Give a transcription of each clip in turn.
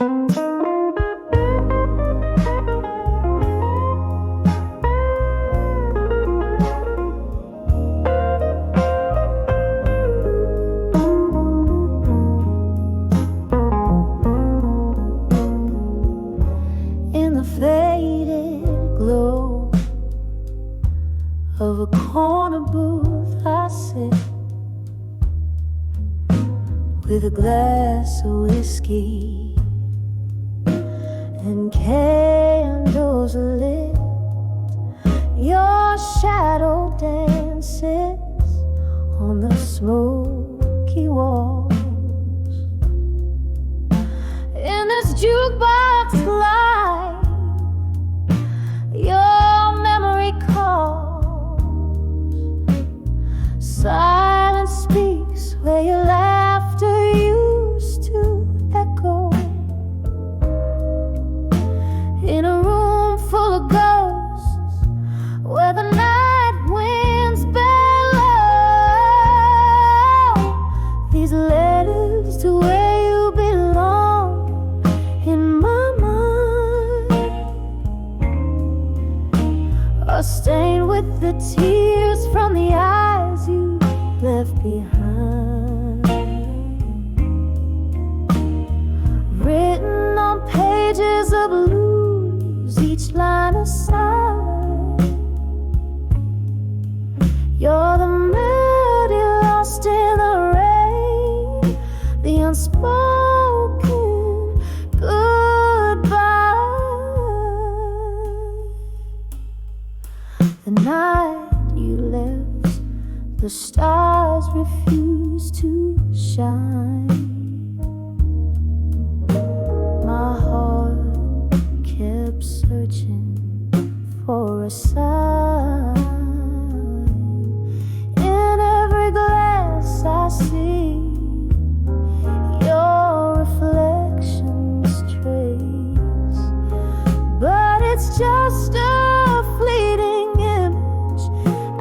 In the faded glow of a corner booth, I sit with a glass of whiskey and candles lit. Your shadow dances on the smoky walls. In this jukebox light, your memory calls. Silence speaks where your laughter used to echo. In a room full of ghosts, where the night winds bellow, these letters to where you belong in my mind are stained with the tears from the eyes you left behind, written on pages of blues, each line a sigh. You're the melody lost in the rain, the unspoken goodbye. The night you left, the stars refused to shine. My heart kept searching for a sign. In every glass I see your reflection's trace, but it's just a fleeting image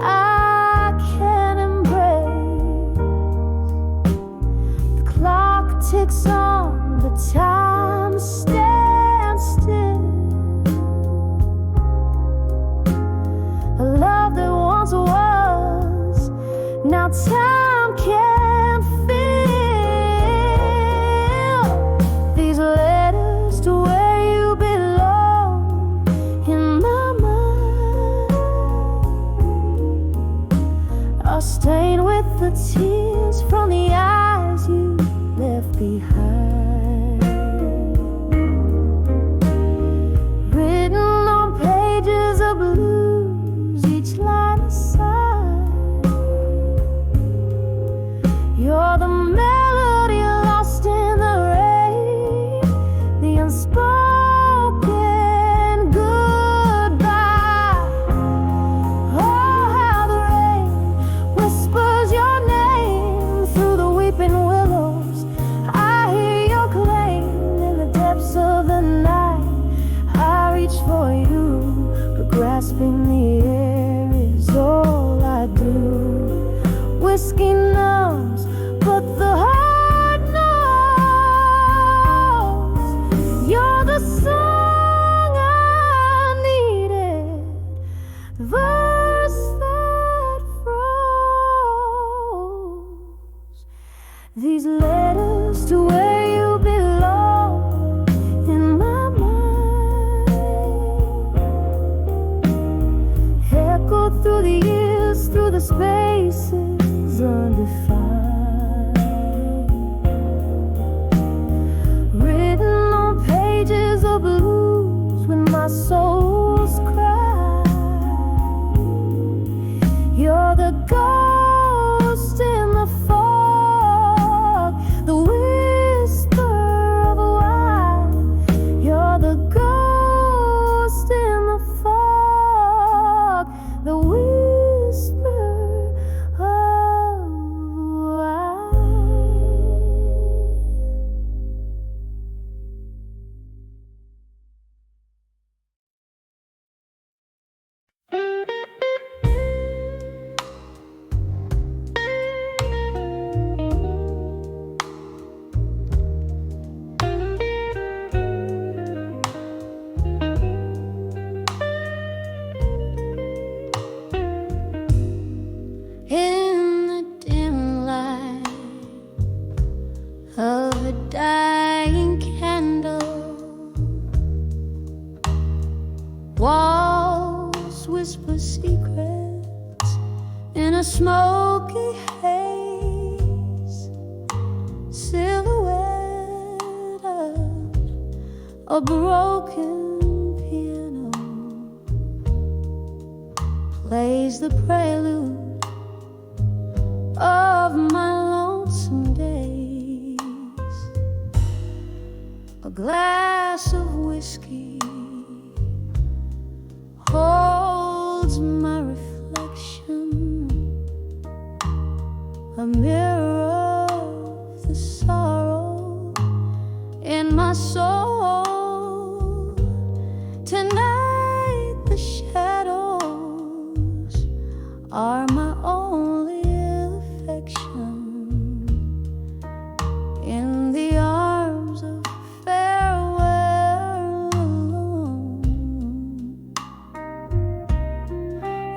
I can't embrace. The clock ticks on, but time stands still. A love that once was, now time can't fill. These letters to where you belong in my mind are stained with the tears from the eyes you left behind, written on pages of blues, each line a sigh. You're the melody lost in the rain, the unspoken goodbye. Oh, how the rain whispers your name through the weeping willows. I hear your claim in the depths of the night. I reach for you, but grasping the air is all I do. Whiskey numbs, but the heart knows. You're the song I needed, the verse that froze. These letters to where you belong in my mind echo through the years, through the spaces undefined, written on pages of blues when my soul's cry. You're the ghost in the fog, the whisper of a why. You're the ghost in the fog, the whisper of why. a smoky haze, silhouette of a broken piano plays the prelude of my lonesome days. A glass of whiskey holds my reflection, a mirror of the sorrow in my soul. Tonight the shadows are my only affection in the arms of farewell alone.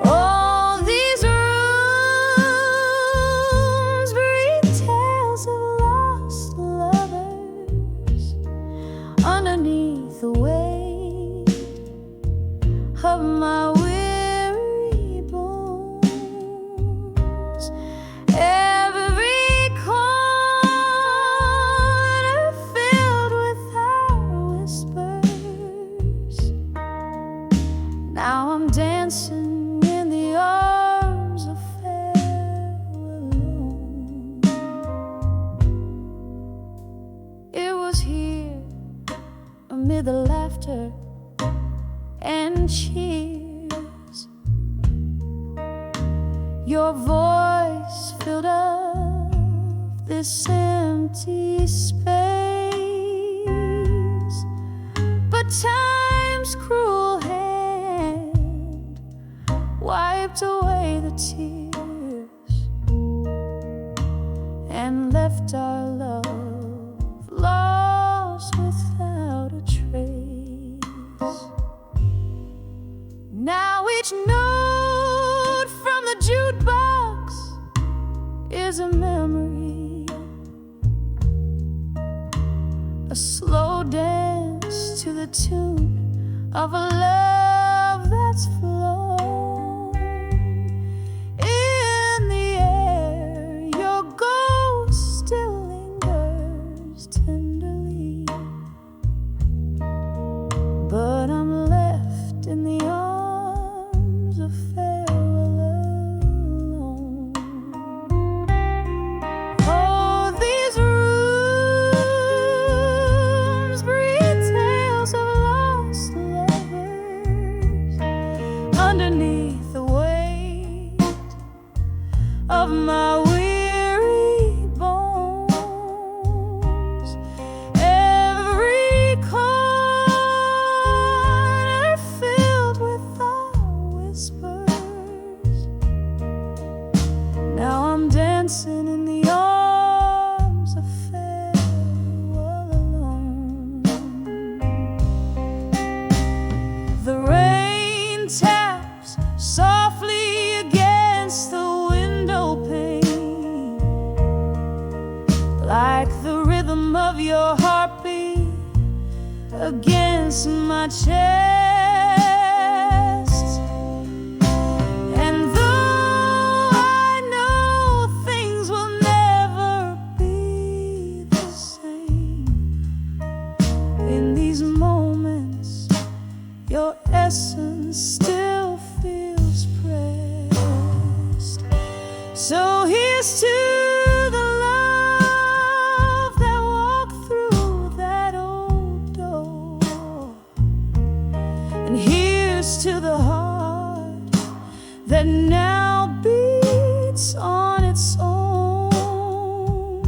All these rooms breathe tales of lost lovers underneath the weight of my weary bones. Every corner filled with our whispers. Now I'm dancing in the arms of farewell alone. It was here amid the laughter and cheers, your voice filled up this empty space. But time's cruel hand wiped away the tears and left our love lost without a trace. Now each note from the jukebox is a memory, a slow dance to the tune of a love that's flown. In the air, your ghost still lingers tenderly, but I'm left in the arms of farewell alone. Oh, these rooms breathe tales of lost lovers underneath the weight of my weary bones. Every corner filled with our whispers. Now I'm dancing in the arms of farewell alone. The rain taps softly against the window pane, like the rhythm of your heartbeat against my chest. And though I know things will never be the same, in these moments your essence still feels pressed. So here's to the love that walked through that old door, and here's to the heart that now beats on its own.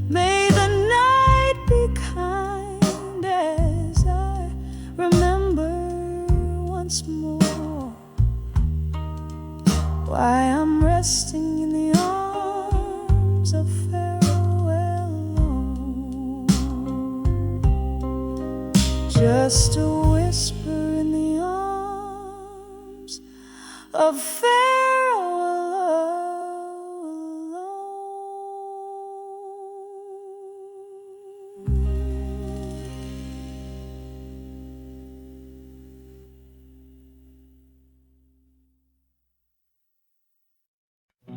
May the night be kind as I remember once more why I'm resting in the arms of farewell alone. Just a whisper in the arms of farewell alone.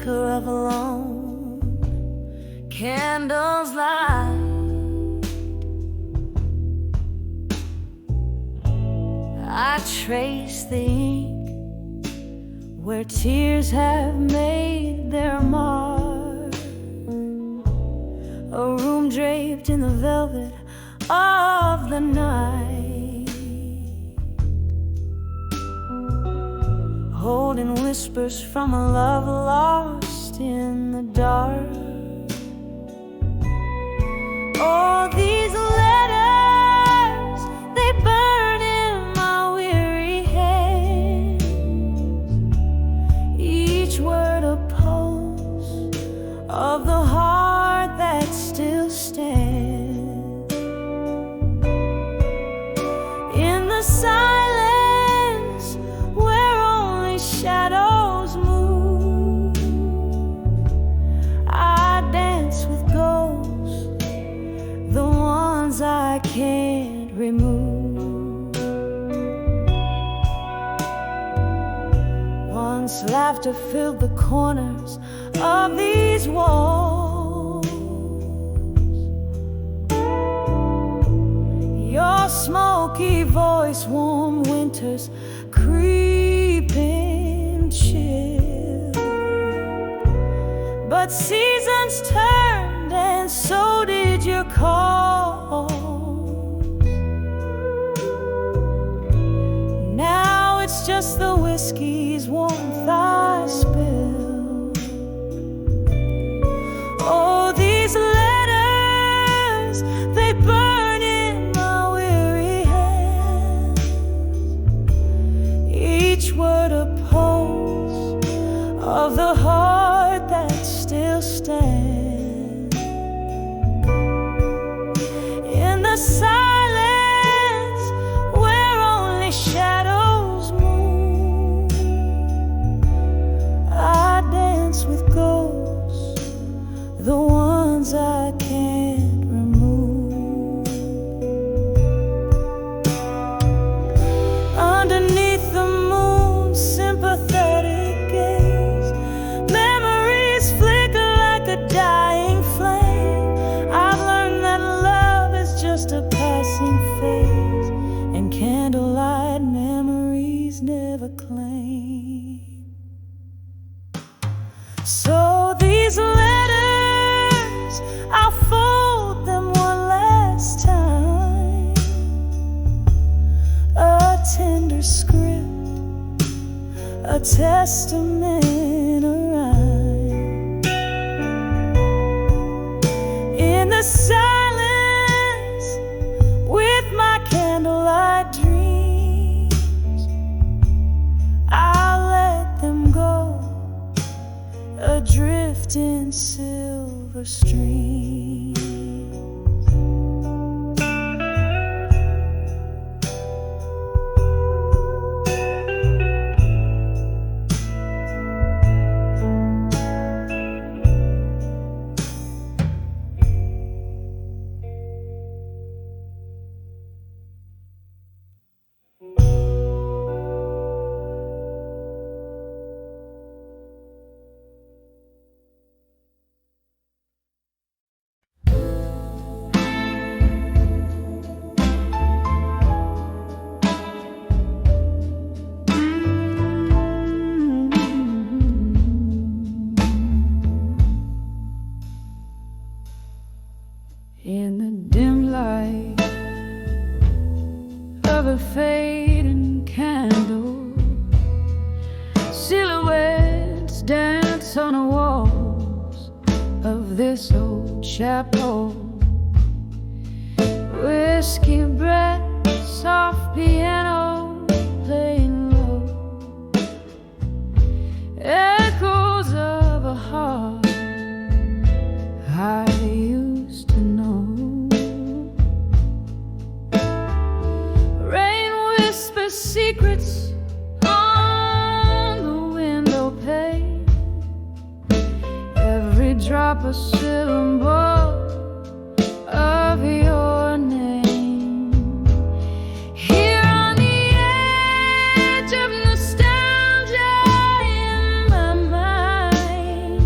flicker of a lone candle's light. I trace the ink where tears have made their mark. A room draped in the velvet of the night, holding whispers from a love lost in the dark. All these letters, they burn in my weary hands, each word a pulse of the heart that still stands. In the silence where only shadows move, I dance with ghosts, the ones I can't remove. Once laughter filled the corners of these walls, your smoky voice warmed winter's creeping chill. But seasons turned and so did your call. Now it's just the whiskey's warmth I spill. Oh, these letters, they burn in my weary hands, each word a pulse of the heart that still stands. In the silence where only shadows move, I dance with ghosts, the ones I can't remove. Underneath the moon's sympathetic gaze, memories flicker like a dying flame. I've learned that love is just a passing phase, and candlelight memories never claim. So these letters, I'll fold them one last time, a tender script, a testament, a rhyme. In the silence with my candlelight dreams, I'll let them go, adrift in silver streams. In the dim light of a fading candle, silhouettes dance on the walls of this old chapel. Whiskey breath, soft piano playing low, echoes of a heart I used to know. Rain whispers secrets on the window pane, every drop a syllable of your name. Here on the edge of nostalgia in my mind,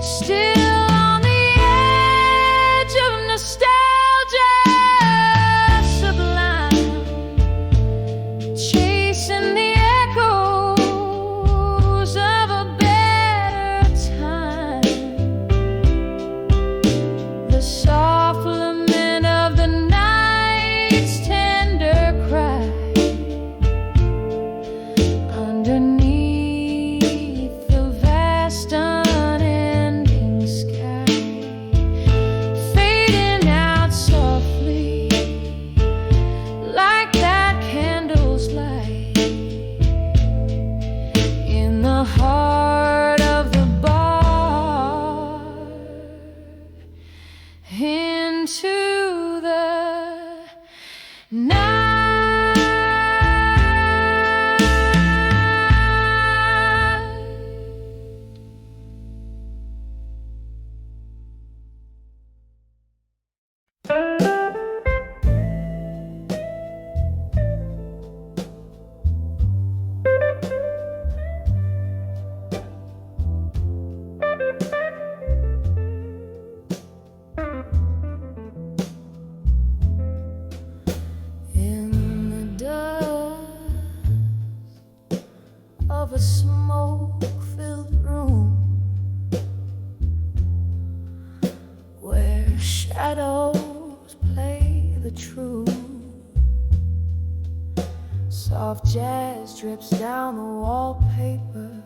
still on the edge of nostalgia sublime, chasing the echoes of a better time. The soft lament of the night's tender cry underneath the vast unending sky, fading out softly like that candle's light in the heart of the bar, into the night. In the dust of a smoke-filled room, where shadows play the tune, soft jazz drips down the wallpaper,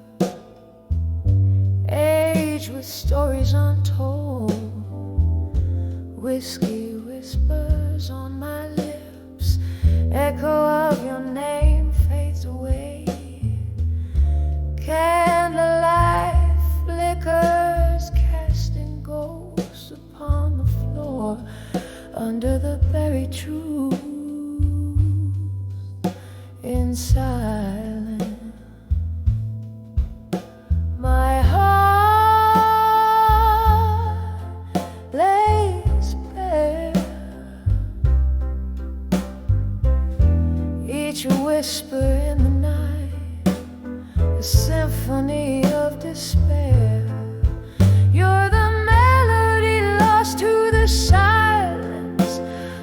age with stories untold. Whiskey whispers on my lips, echo of your name fades away. Candlelight flickers, casting ghosts upon the floor under the buried truth. In silence, my heart lays bare. Each whisper in the night, a symphony of despair. You're the melody lost to the silence,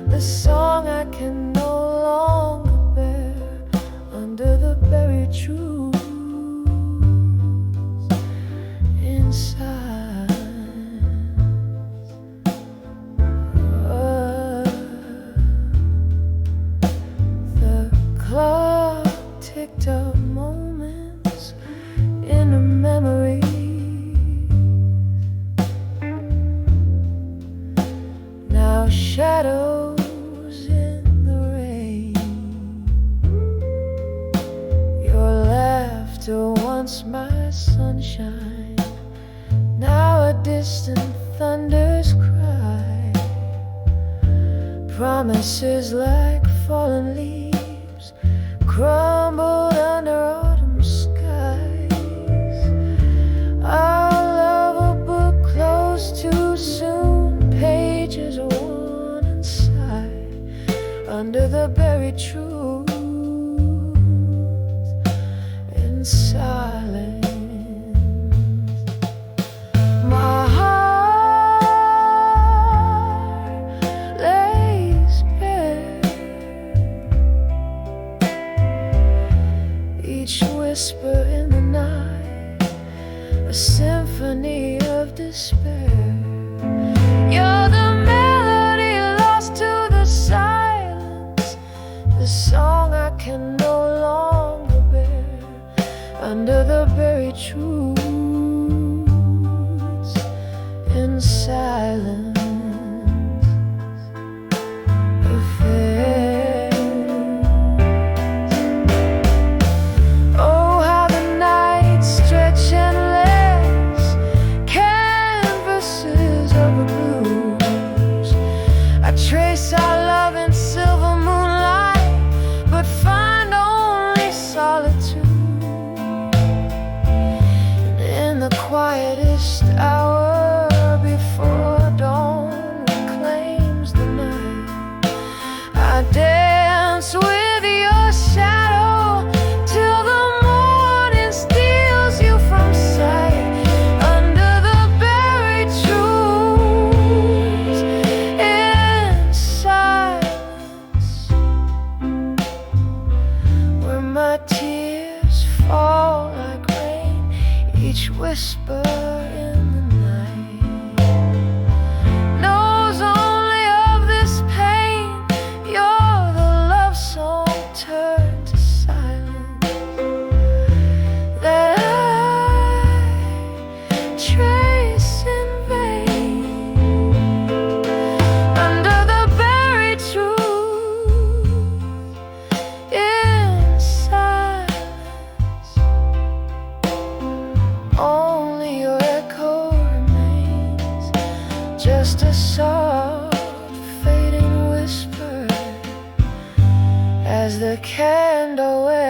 the song I can no longer bear under the buried truths. In silence, the clock ticked up moments in a memory. Now shadows in the rain. Your laughter, once my sunshine, now a distant thunder's cry. Promises like fallen leaves crumbled under autumn skies. Our love a book closed too soon, pages are worn inside under the buried truth. In silence, my heart lays bare. Each whisper in the night, a symphony of despair. You're the melody lost to the silence, the song I can no longer bear under the buried truths. In silence, affairs. Oh, how the nights stretch endless, canvases of the blues. I trace our love in silver moonlight, but find only solitude. whisper in the night, knows only of this pain. You're the love song turned to silence that I trace in vain under the buried truth in silence. Only your echo remains, just a soft fading whisper as the candle waves.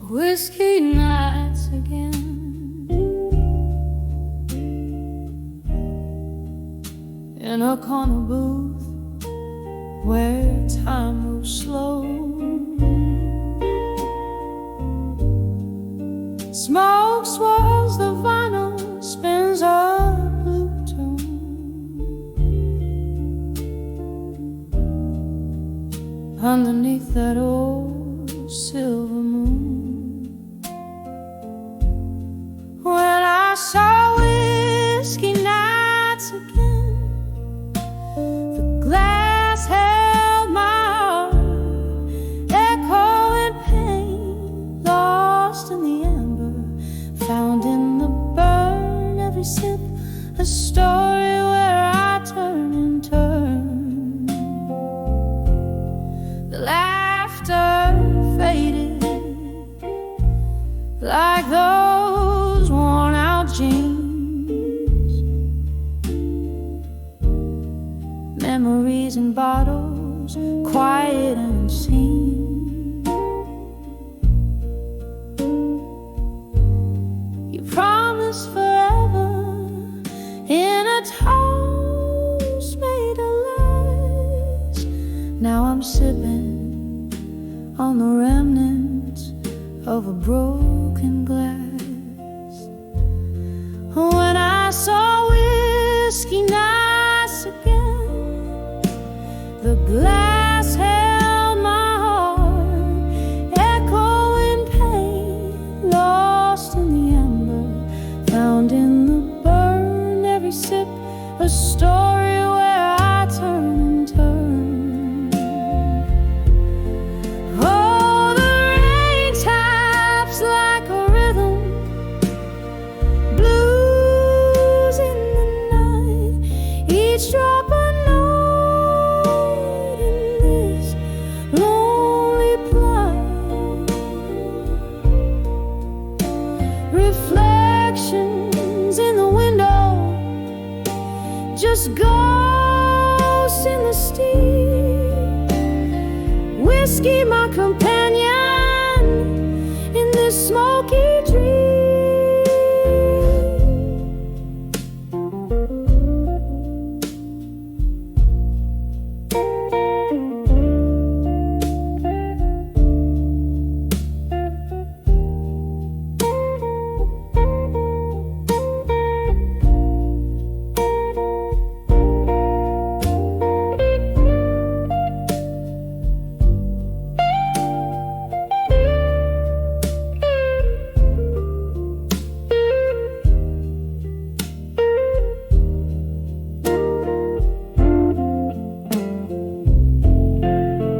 Whiskey nights again, in a corner booth where time moves slow. Smoke swirls the vinyl, spins a blue tune. Underneath that old silver moon, when I saw whiskey nights again, the glass held my heart, echoing pain, lost in the amber, found in the burn, every sip a story where I turn and turn. The laughter faded like those worn out jeans, memories in bottles, quiet and unseen. You promised forever in a toast made of lies. Now I'm sipping on the remnants of a broken glass. When I saw whiskey nights again, the glass held my heart, echoing pain, lost in the amber, found in the burn, every sip a story where I turn and turn. Oh, the rain taps like a rhythm, blues in the night, each drop a note in this lonely plight. Reflections in the window, just ghosts in the steam. Whiskey my companion in this smoky dream.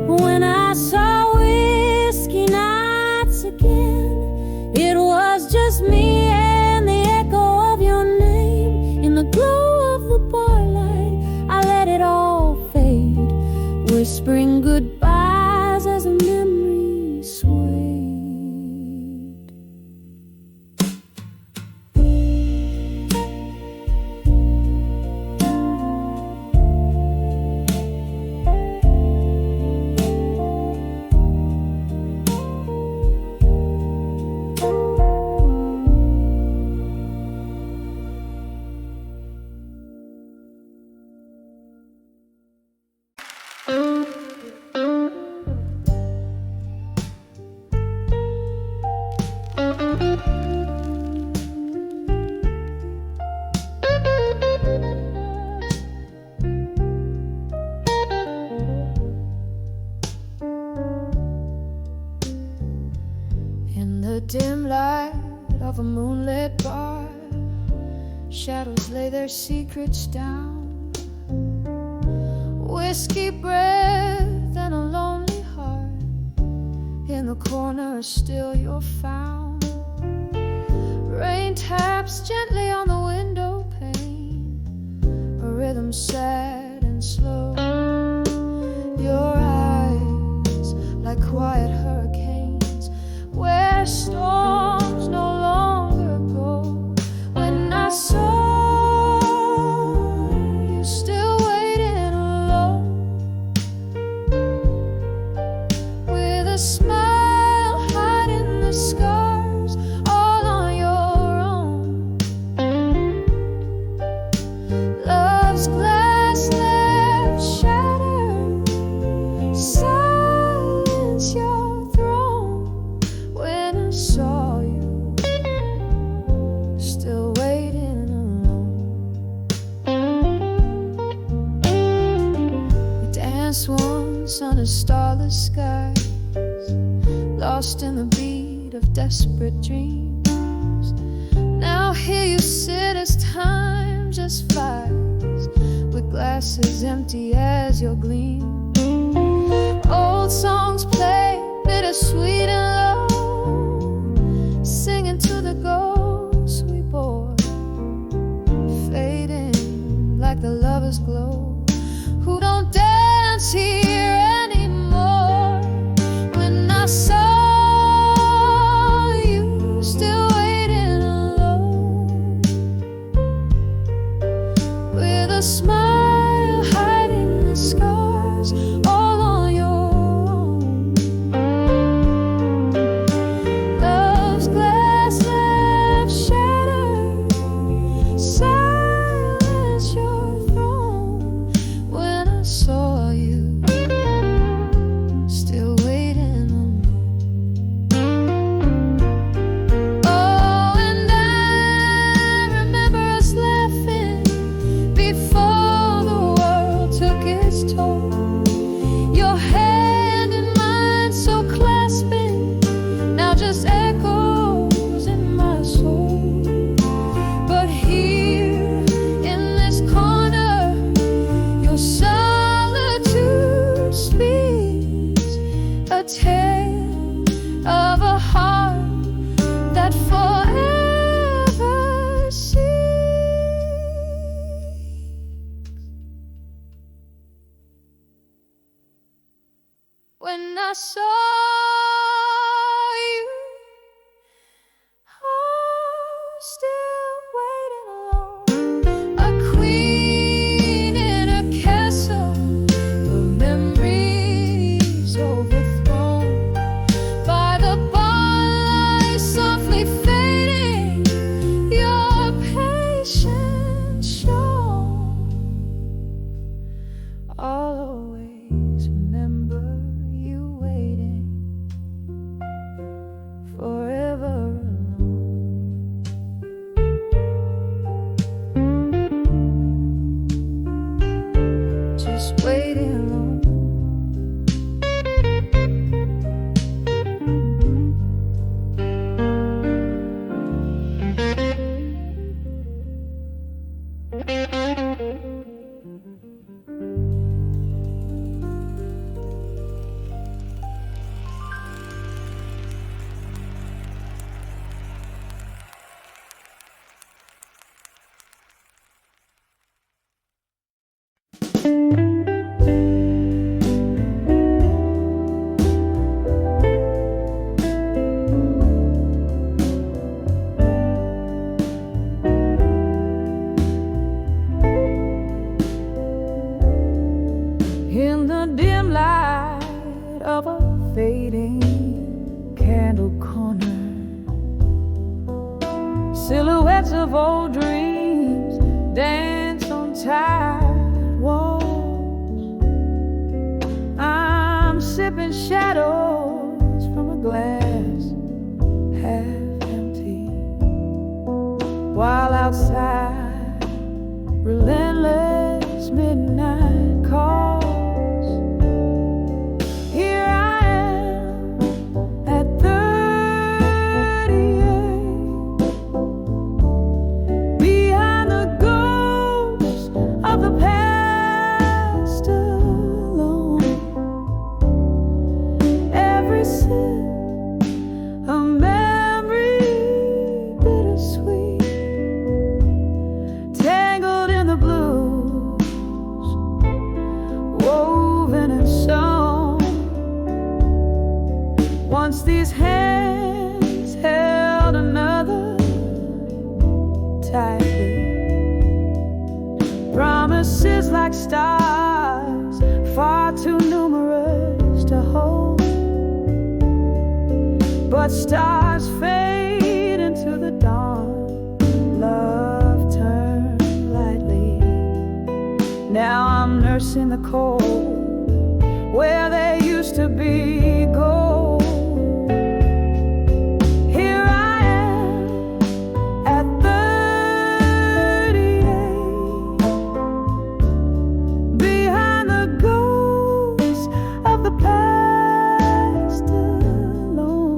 When I saw whiskey nights again, it was just me and the echo of your name. In the glow of the barlight, I let it all fade, whispering goodbyes as a memory swayed. dim light of a moonlit bar, shadows lay their secrets down. Whiskey breath and a lonely heart, in the corner still you're found. Rain taps gently on the window pane, a rhythm sad and slow. Your eyes like quiet hurricanes, where storms no longer go. When I saw you still waiting alone, with a smile hiding the scars all on your own. Love's glass left shattered, silence your throne. When I saw you still waiting alone. We danced once under starless skies, lost in the beat of desperate dreams. Now here you sit as time just flies, with glasses empty as your gleam. Old songs play, bittersweet and low, singing to the ghosts we bore, fading like the lover's glow, who don't dance here anymore. When I saw you still waiting alone, with a smile hiding the scars all on your own. Love's glass left shattered, silence your throne. When I saw you still waiting alone. Oh, and I remember us laughing before the world took its toll. Your hand in mine so clasping, now just echoes in my soul. But here in this corner, your solitude speaks a tale of a heart that forever seeks. When I saw you, oh, still waiting alone, a queen in a castle, the memories overthrown by the bonlight softly fading, your patience shown. I'll always remember you waiting forever alone. Just waiting alone. In the dim light of a fading candle corner, silhouettes of old dreams dance on tired walls. I'm sipping shadows from a glass half empty, while outside relentless midnight calls. Here I am at 30 once these hands held another tightly. Promises like stars, far too numerous to hold. But stars fade into the dawn. Love turned lightly. Now I'm nursing the cold where there used to be gold. Here I am at 38, behind the ghosts of the past alone.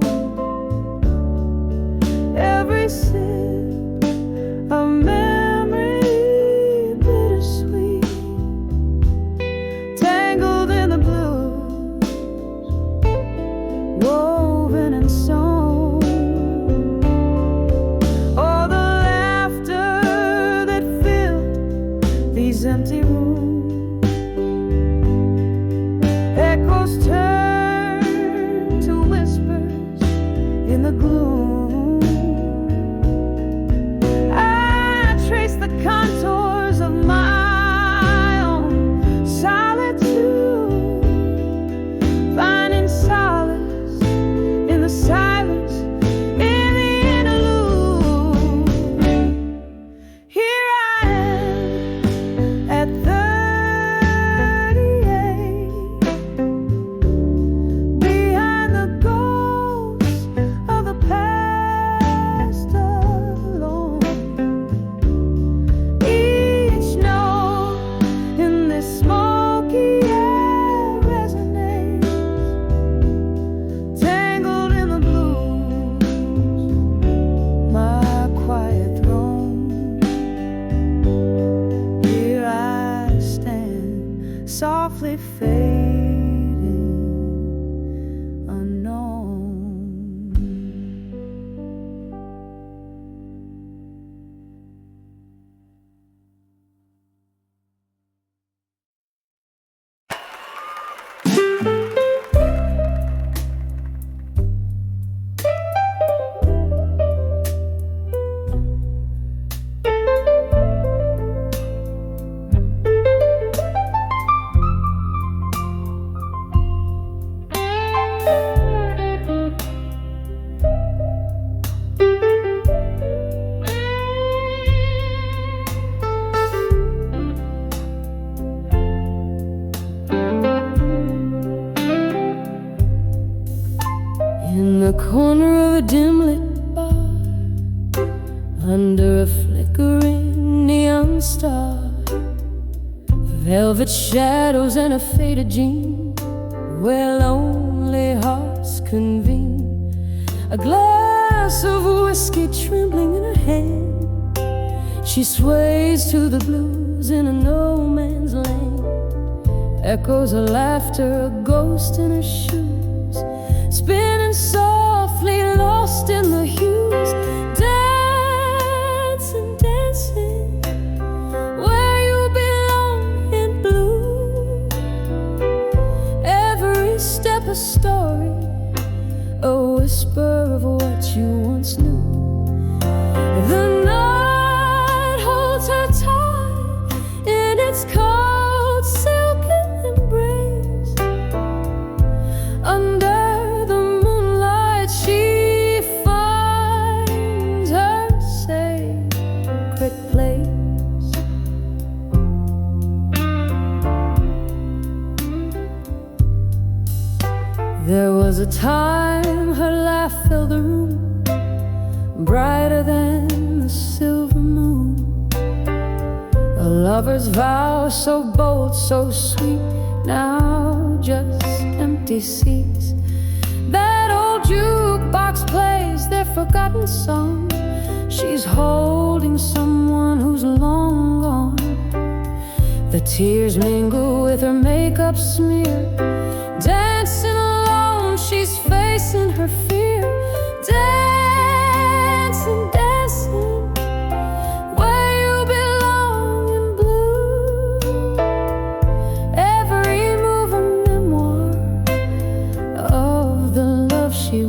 Every sip of memory bittersweet, tangled in the blues, woven and sewn. Oh, the laughter that filled these empty rooms, echoes turn to whispers in the gloom. I trace the contours of my own solitude, finding solace in the silence, in the interlude. Here I am at 38, behind the ghosts of the past alone. Each note in this smoky air resonates, tangled in the blues, my quiet throne. Here I stand, softly fading, unknown. In the corner of a dim lit bar, under a flickering neon star, velvet shadows and a faded jean, where lonely hearts convene. A glass of whiskey trembling in her hand, she sways to the blues in a no man's land. Echoes of laughter, a ghost in her shoes, spinning softly, lost in the hues. Dancing, dancing, where you belong in blue. Every step a story, a whisper of what you once knew. The night holds her tight in its cold silken embrace. Under the moonlight she finds her sacred place. There was a time her laugh filled the room, brighter than the silver moon. A lover's vow so bold, so sweet, now just empty seats. That old jukebox plays their forgotten song. She's holding someone who's long gone. The tears mingle with her makeup smear. Dancing alone, she's facing her fear. Dancing, dancing, where you belong in blue. Every move a memoir of the love she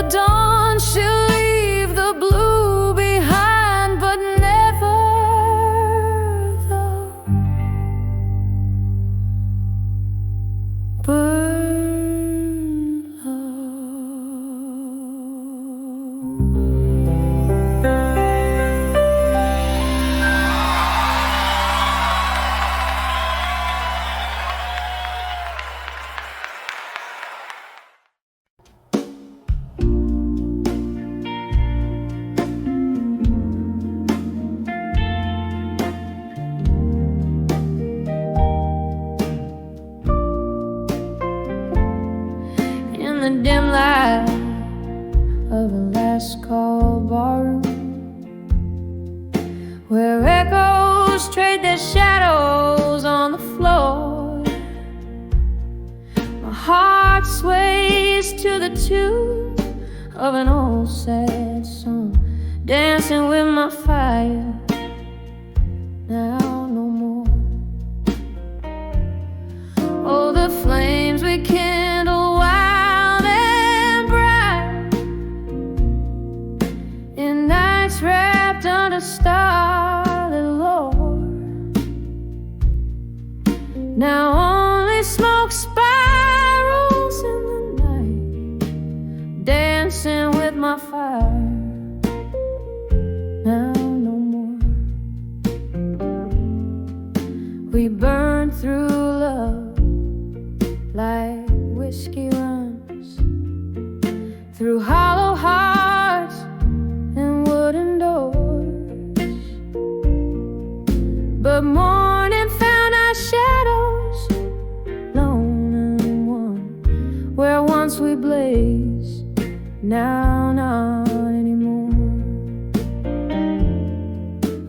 dawn she'll leave the blue behind, but never the burn in the dim light of a last call barroom, where echoes trade their shadows on the floor. My heart sways to the tune of an old sad song, dancing with my fire. Now no more. Oh, the flames we kindle wild and bright, in nights wrapped under starlit lore. Now only smoke spirals in the night, dancing with my fire. Now no more. We burn through love like whiskey runs through hollow hearts and wooden doors. But morning found our shadows, lone and one, where once we blazed, now not anymore.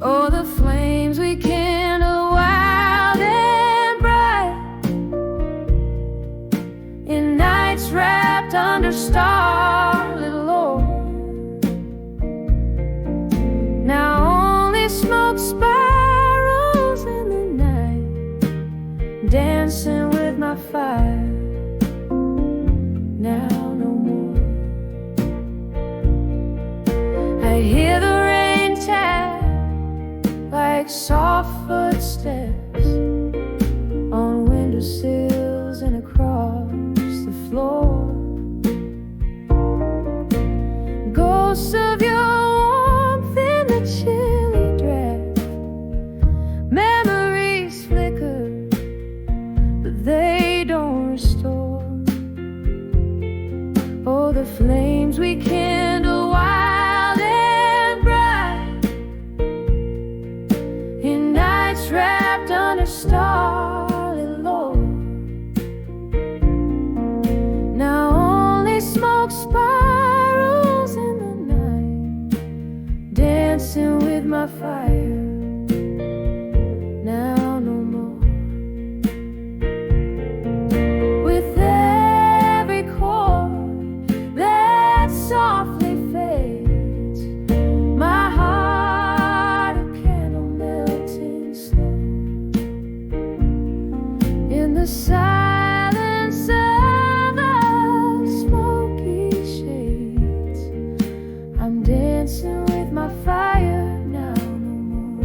Oh, the flames we kindle wild and bright, in nights wrapped under starlit lore. Now only smoke spirals in the night, dancing with my fire. Now no more. I hear the rain tap like soft footsteps on windowsills and across the floor. Ghosts of your warmth in the chilly draft, memories flicker, but they don't restore. Oh, the flames we kindle wild and bright, in nights wrapped under starlit lore. Now only smoke spirals in the night, dancing with my fire. Now no more. With every chord that softly fades, my heart a candle melting slow. In the silence of the smoky shades, I'm dancing with my fire. Now no more.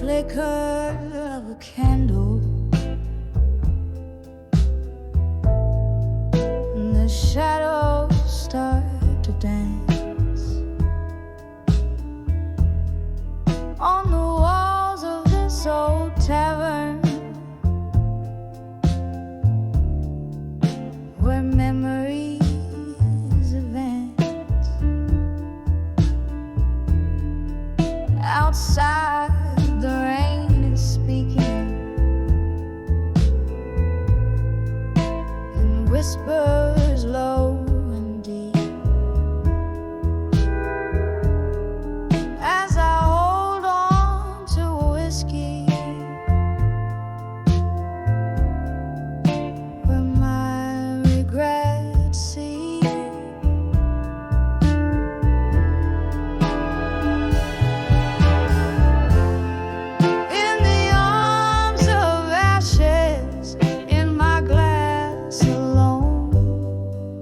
flicker of a candle, and the shadows start old tavern where memories advance. Outside, the rain is speaking in whispers low and deep. As I hold on to a whiskey where my regrets seep. In the arms of ashes, in my glass alone,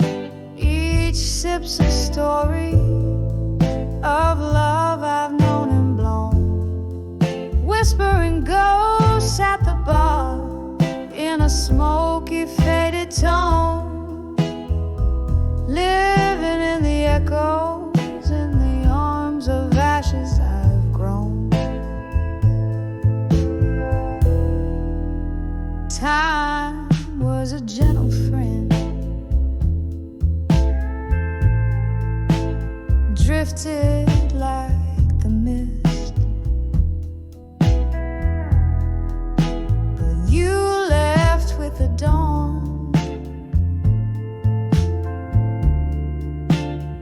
each sip's a story of love I've known and blown. Whispering ghosts at the bar in a smoky, faded tone, living in the echoes, in the arms of ashes I've grown. Time was a gentle friend, drifted like the mist, but you left with the dawn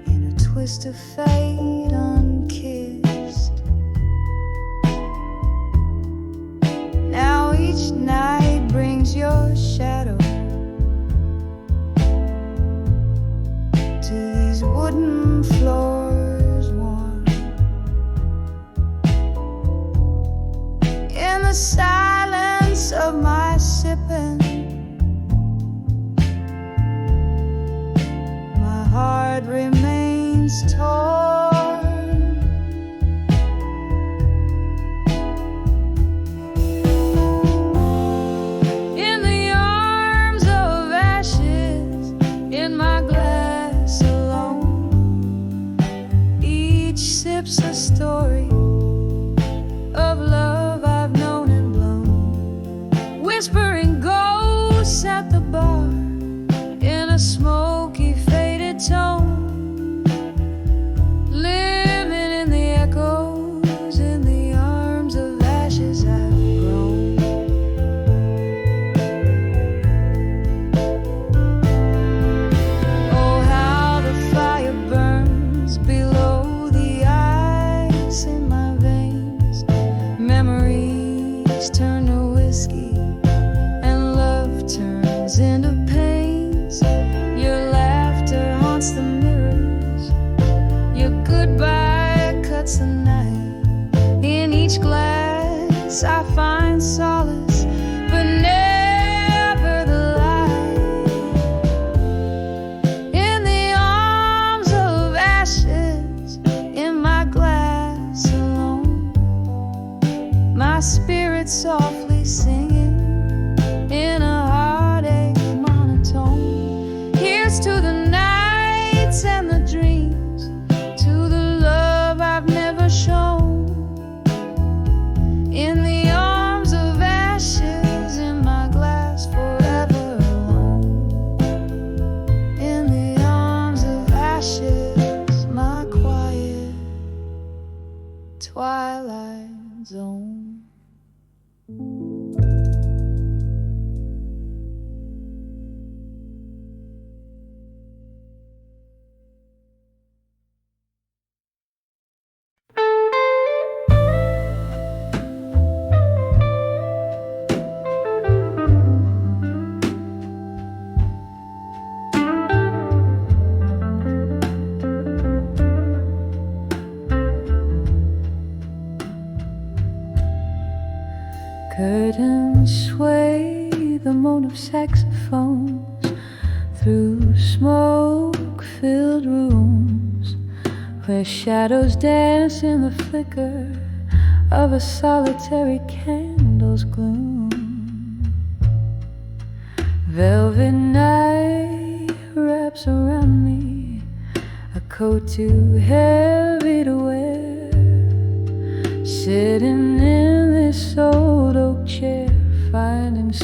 in a twist of fate unkissed. Now each night brings your shadow to these wooden floors warm. In the silence of my sipping, my heart remains torn. In the arms of ashes, in my glass alone, each sip's a story of love I've known and blown. Whispering ghosts at the bar in a smoky, faded tone, living in the echoes, in the arms of ashes I've grown. Oh, how the fire burns below the ice in my veins. Memories turn to whiskey and love turns into pains. Your laughter haunts the mirrors, your goodbye cuts the night. In each glass I find solace, but never the light. In the arms of ashes, in my glass alone, my spirit softly singing in a heartache monotone. Here's to the nights and the dreams, to the love I've never shown. In the arms of ashes, in my glass forever alone. In the arms of ashes, my quiet twilight zone. Curtains sway the moan of saxophones through smoke-filled rooms where shadows dance in the flicker of a solitary candle's gloom. Velvet night wraps around me, a coat too heavy to wear, sitting in this old oak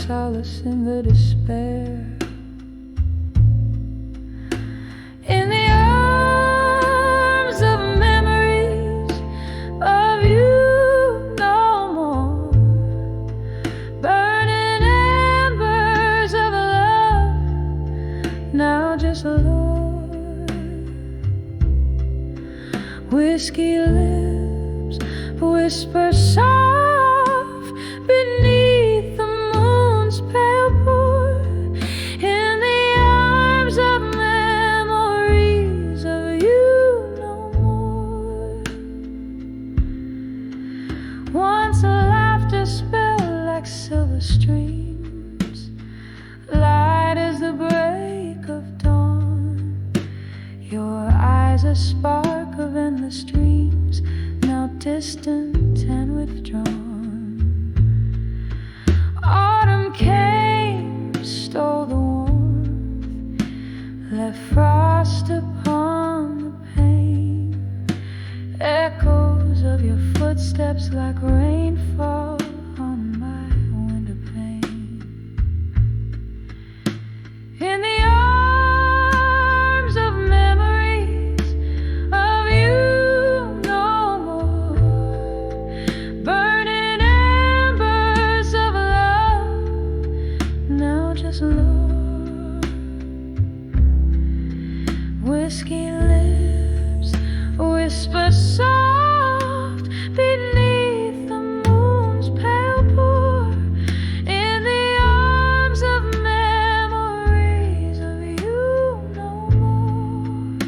solace in the despair. In the arms of memories of you no more, burning embers of love, now just Lord. Whiskey lips whisper soft beneath the moon's pale pour, in the arms of memories of you no more. Once laughter spilled like silver streams, light as the break of dawn, your eyes a spark of endless dreams, now distant and withdrawn. Autumn came, stole the warmth, left frost upon the pane, echoes of your footsteps like rainfall on my window pane. In the arms of memories of you no more, burning embers of love, now just Lord. Whiskey lips whisper soft beneath the moon's pale pour, in the arms of memories of you no more.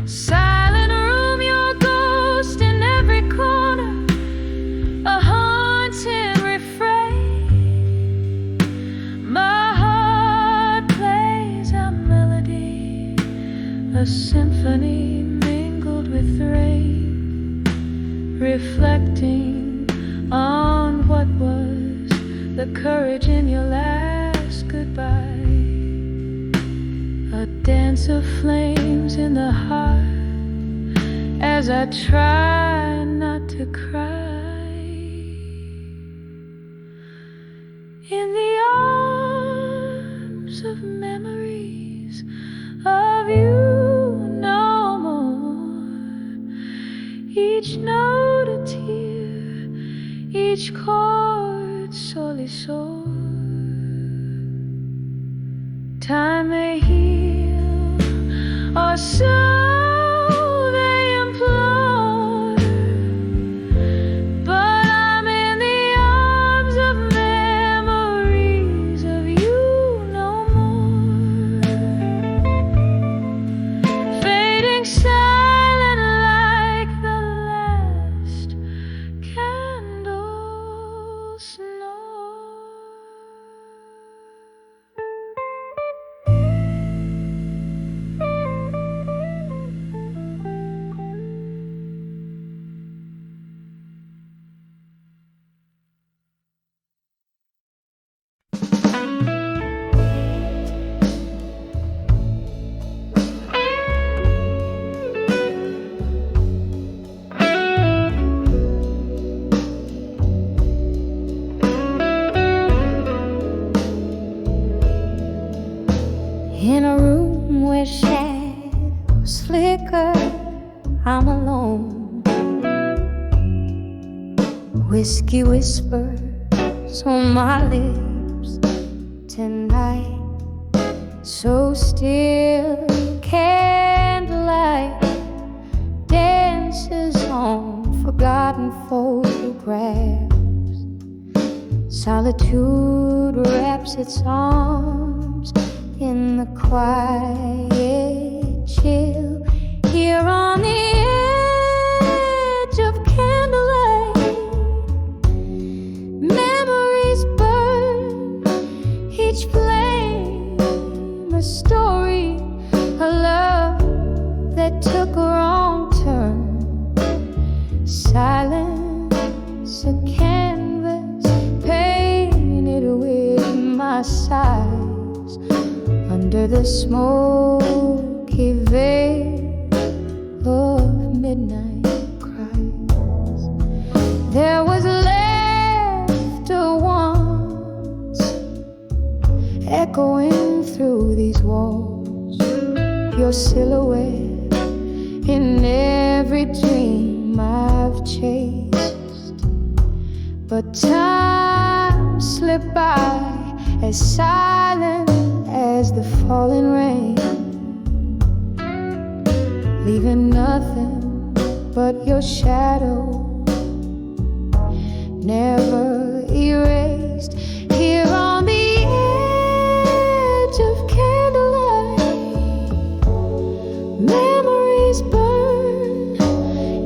Silent room, your ghost in every corner, a haunting refrain. My heart plays a melody, a symphony mingled with rain, reflecting on what was the courage in your last goodbye. A dance of flames in the heart as I try not to cry. In the arms of memories of you no more, each note a tear, each chord sorely sore. Time may heal, or so they implore, but I'm in the arms of memories of you no more. Fading silent like the last candle snore. In a room where shadows flicker, I'm alone. Whiskey whispers on my lips tonight, so still. Candlelight dances on forgotten photographs. Solitude wraps its arms in the quiet chill, here on the edge of candlelight. Memories burn, each flame a story, a love that took a wrong turn. Silence, a canvas painted with my sighs, under the smoky veil of midnight cries. There was laughter silhouette in every dream I've chased. But time slipped by as silent as the falling rain, leaving nothing but your shadow, never erased. Here on the edge of candlelight, memories burn,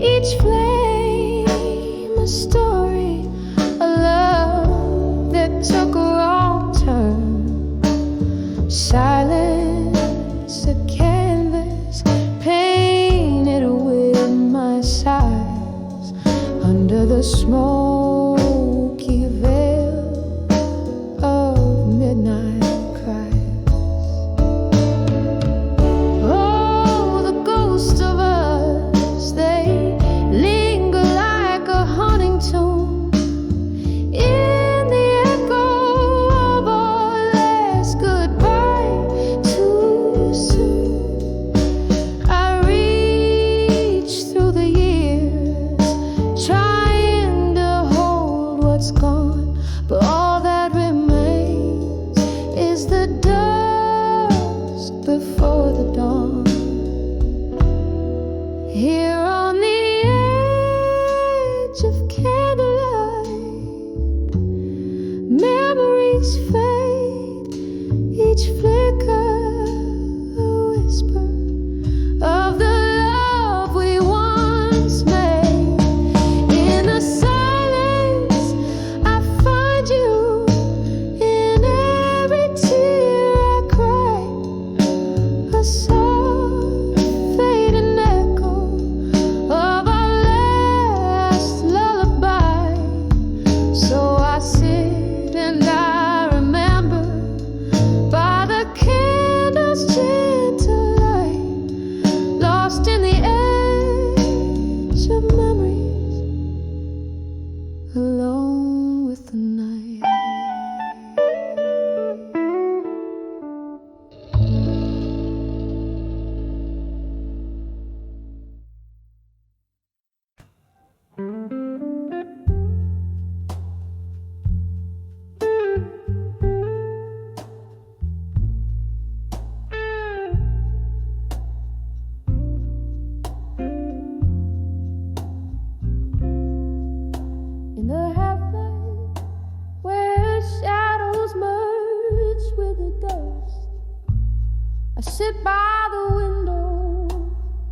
each flame a story, a love that took a wrong turn. Silence, a canvas painted with my sighs under the smoky veil of midnight cries. Oh, the ghosts of us, they linger like a haunting tune in the echo of our last goodbye too soon. I reach through the years, trying to hold what's gone, but all that remains is the dusk before the dawn. Here on the edge of candlelight, memories fade, each flicker a whisper of the love we once made. In the silence, I find you in every tear I cry, a soft fading echo of our last lullaby. So I sit and I remember by the candle's gentle light, lost in the edge of memories, alone with the night. In the half-light where shadows merge with the dust, I sit by the window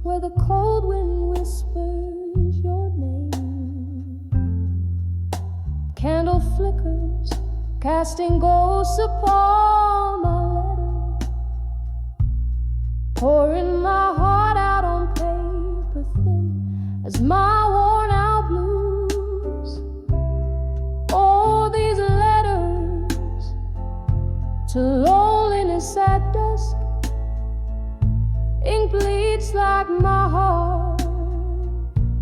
where the cold wind whispers your name. Candle flickers, casting ghosts upon my letter, pouring my heart out on paper thin as my worn out blues. All these letters to loneliness at dusk, ink bleeds like my heart,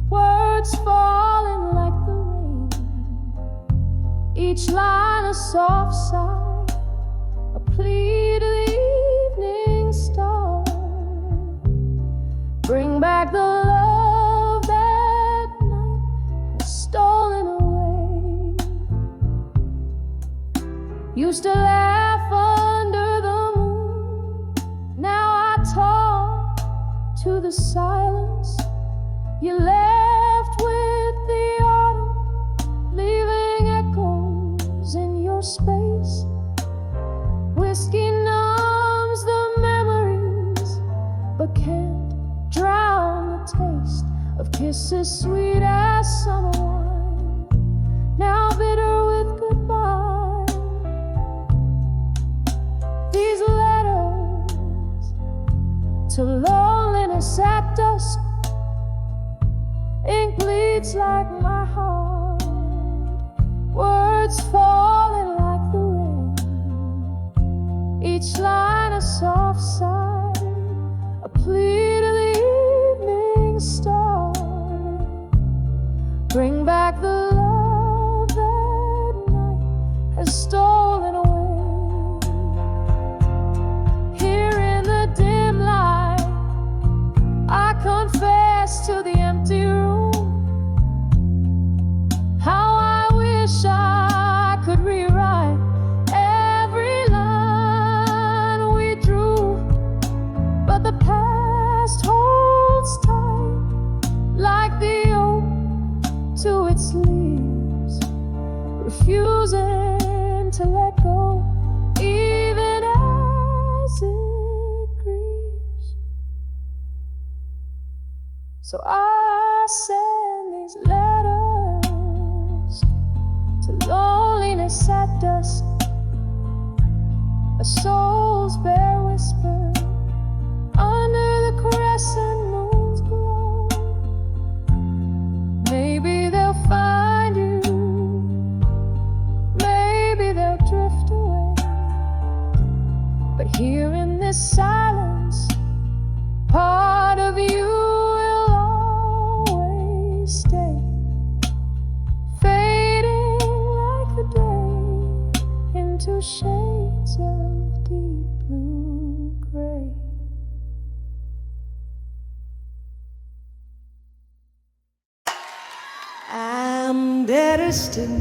words falling like the rain, each line a soft sigh, a plea to the evening star. Bring back the love that night has stolen away. Used to laugh under the moon, now I talk to the silence. You left with the autumn, leaving echoes in your space. Whiskey numbs the memories, but can't drown the taste of kisses sweet as summer wine, now bitter with goodbye. These letters to loneliness at dusk, ink bleeds like my heart, words falling like the rain, each line a soft sigh, a plea to the evening star. Bring back the love that night has stolen away. Here in the dim light, to let go, even as it grieves. So I send these letters to loneliness at dusk, a soul's bare whisper under the crescent moon's glow. Maybe they'll find you, maybe they'll drift away, but here in this silence, part of you will always stay, fading like the day into shades of deep blue gray. I'm better still.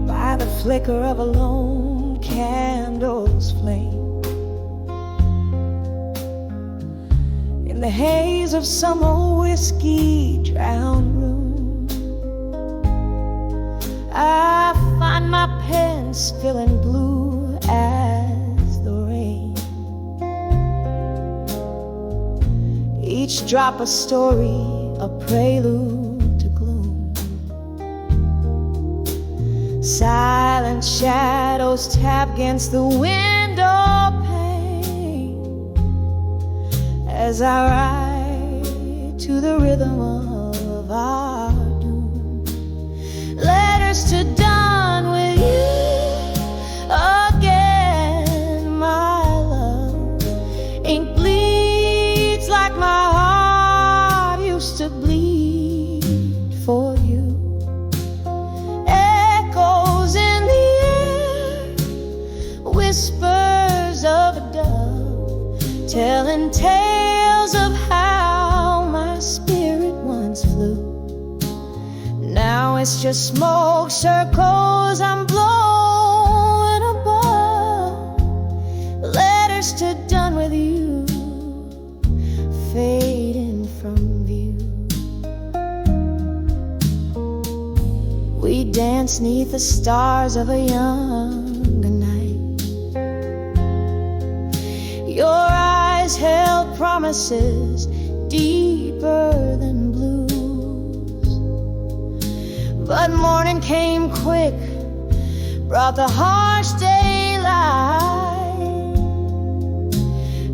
By the flicker of a lone candle's flame, in the haze of some old whiskey drowned room, I find my pen spilling blue as the rain, each drop a story, a prelude to gloom. Silent shadows tap against the window pane as I ride to the rhythm of our doom. Letters to dawn with you again, my love. Ink bleeds like my heart used to bleed for you. Echoes in the air, whispers of a dove, telling tales of how my spirit once flew. Now it's just smoke circles I'm blowing above. Letters to done with you, fading from view. We dance 'neath the stars of a younger night. Your eyes held promises deeper than blues, but morning came quick, brought the harsh daylight,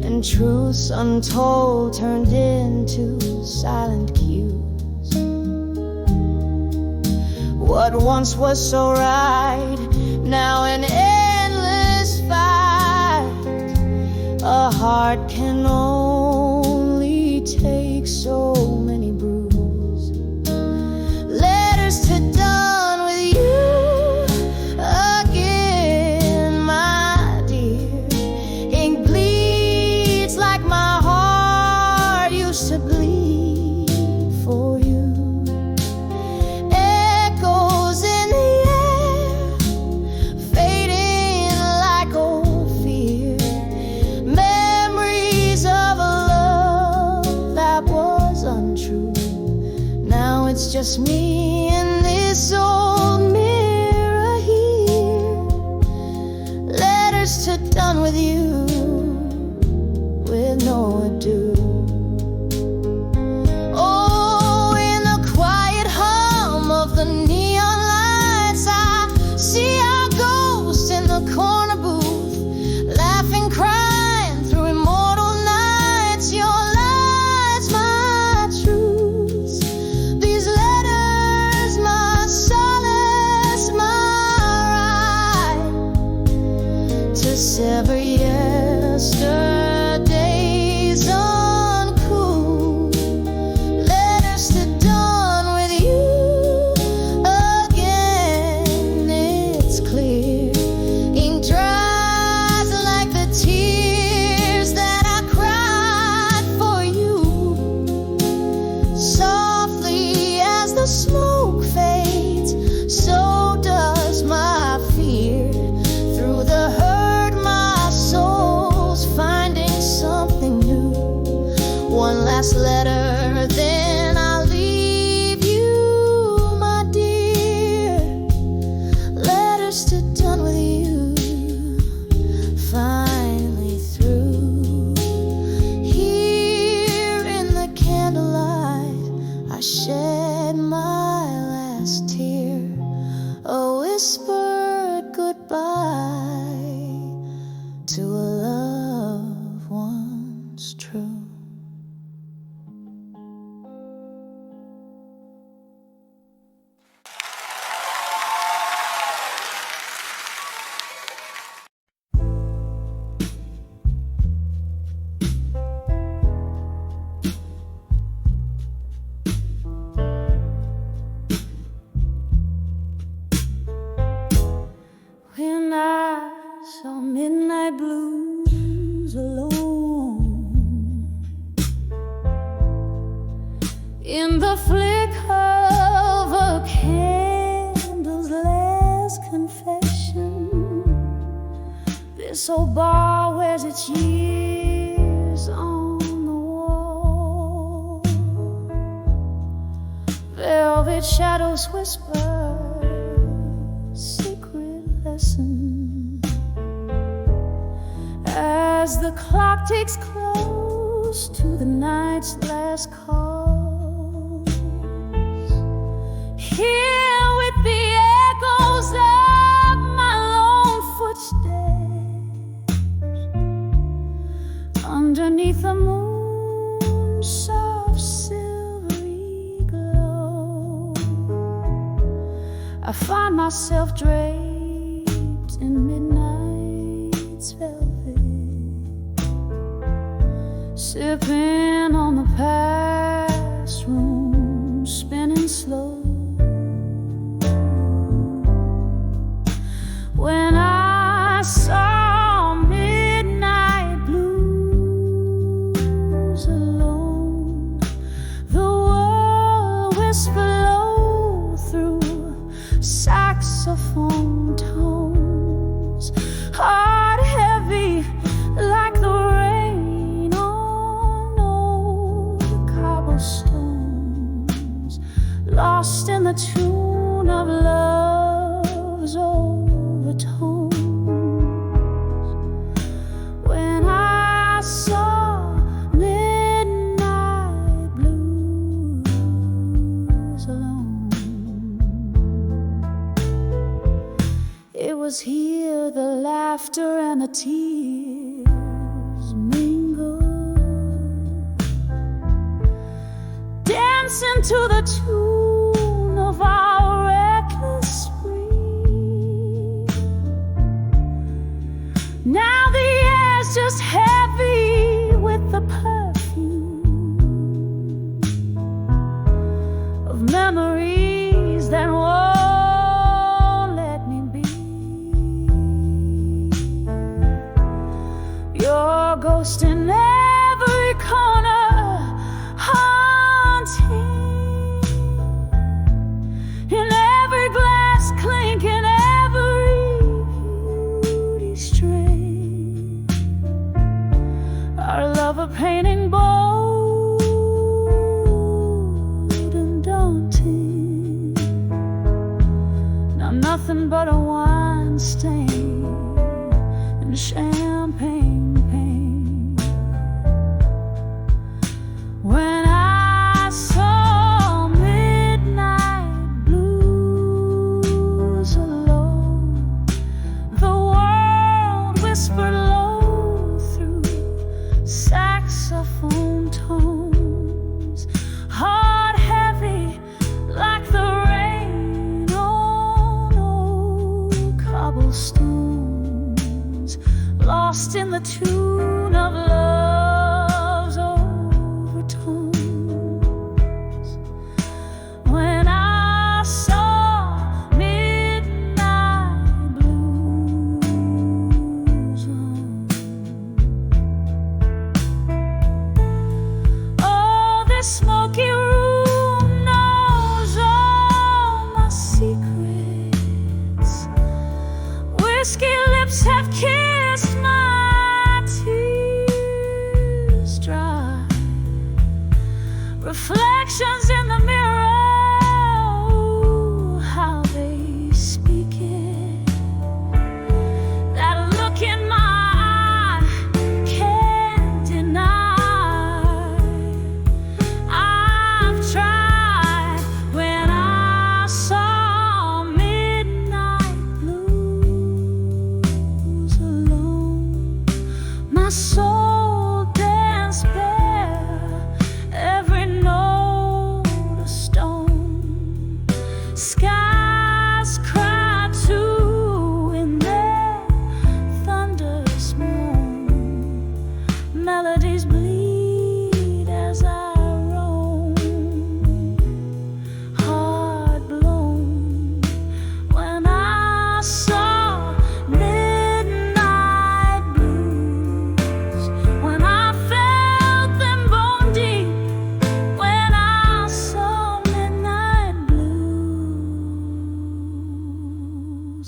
and truths untold turned into silent cues. What once was so right, now an endless fight. A heart can only take so many bruises. Letters to done with you again, my dear. Ink bleeds like my heart used to bleed for you. Echoes in the air, fading like old fear. Memories of a love that was untrue. Now it's just me and this old mirror here. Letters to done with you, with no ado. Oh, in the quiet hum of the neon lights, I see our ghost in the corner booth, laughing, crying through immortal nights. Your lies, my truths. These letters, my solace, my right to sever yet just done with you, finally through. Here in the candlelight, I shed my last tear, a whispered goodbye to a love once true. When I saw midnight blues alone in the flicker of a candle's last confession, this old bar wears its years on the wall. Velvet shadows whisper secret lesson as the clock takes close to the night's last calls. Here with the echoes of my lone footsteps underneath the moon's soft silvery glow, I find myself draped in midnight's velvet, sipping on the past room, spinning slow. When I saw midnight blues alone, the world whispered low through saxophone tones, heart heavy like the rain on old cobblestones, lost in the tune of love's overtones. When I saw midnight blues alone, it was here the laughter and the tears mingled, dancing to the tune of our reckless spree. Now the air's just heavy with the perfume of memories that won't let me be. Your ghost in every corner, haunting, in every glass clink, in every beauty stray, our love a painting bold and daunting. Now nothing but a wine stain and champagne pain. When I saw midnight blues alone, the world whispered low through saxophone tones, heart heavy like the rain on old cobblestones, lost in the tune of love's overtones. When I saw midnight blues on, oh, this smoky room knows all my secrets. Whiskey lips have kissed my tears dry. Reflections in the mirror, oh, how they speak it.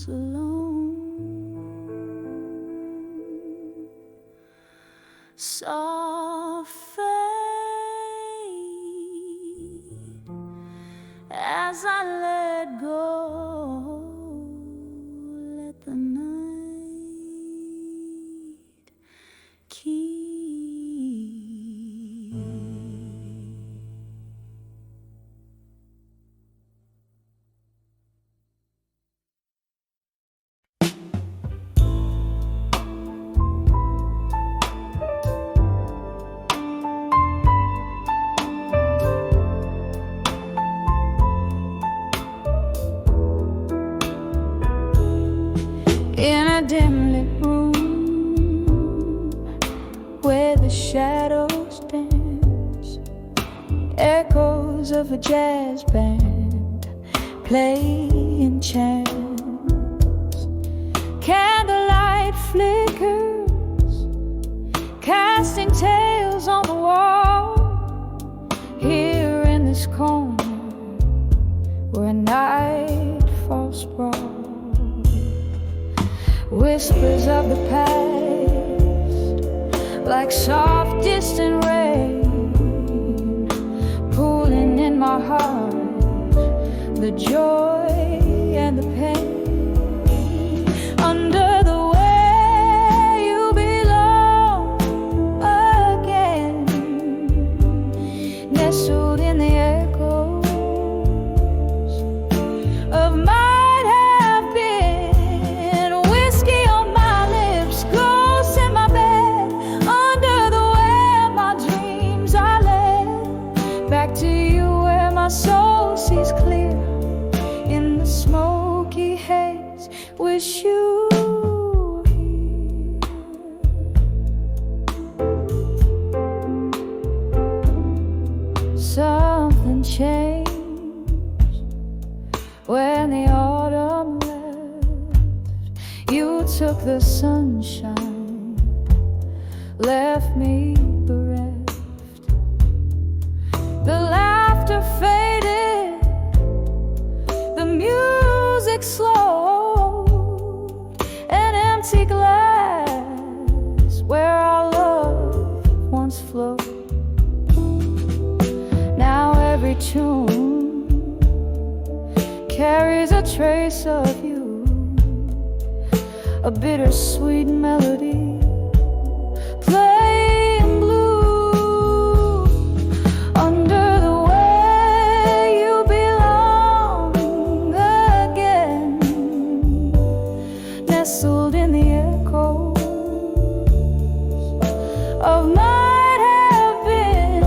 miles alone. Soft fade as I let go. Let the night keep. In a dim lit room where the shadows dance, echoes of a jazz band play in chants. Candlelight flickers, casting tales on the wall. Here in this corner where night falls sprawl, whispers of the past, like soft distant rain, pooling in my heart, the joy and the pain. Under the way you belong again, nestled in the echoes of my soul sees clear in the smoky haze. Wish you were here. Something changed when the autumn left. You took the sunshine, left me bereft. The laughter faded, the music slowed, an empty glass where our love once flowed. Now every tune carries a trace of you, a bittersweet melody playing blue. Under the way you belong again, nestled in the echoes of might have been.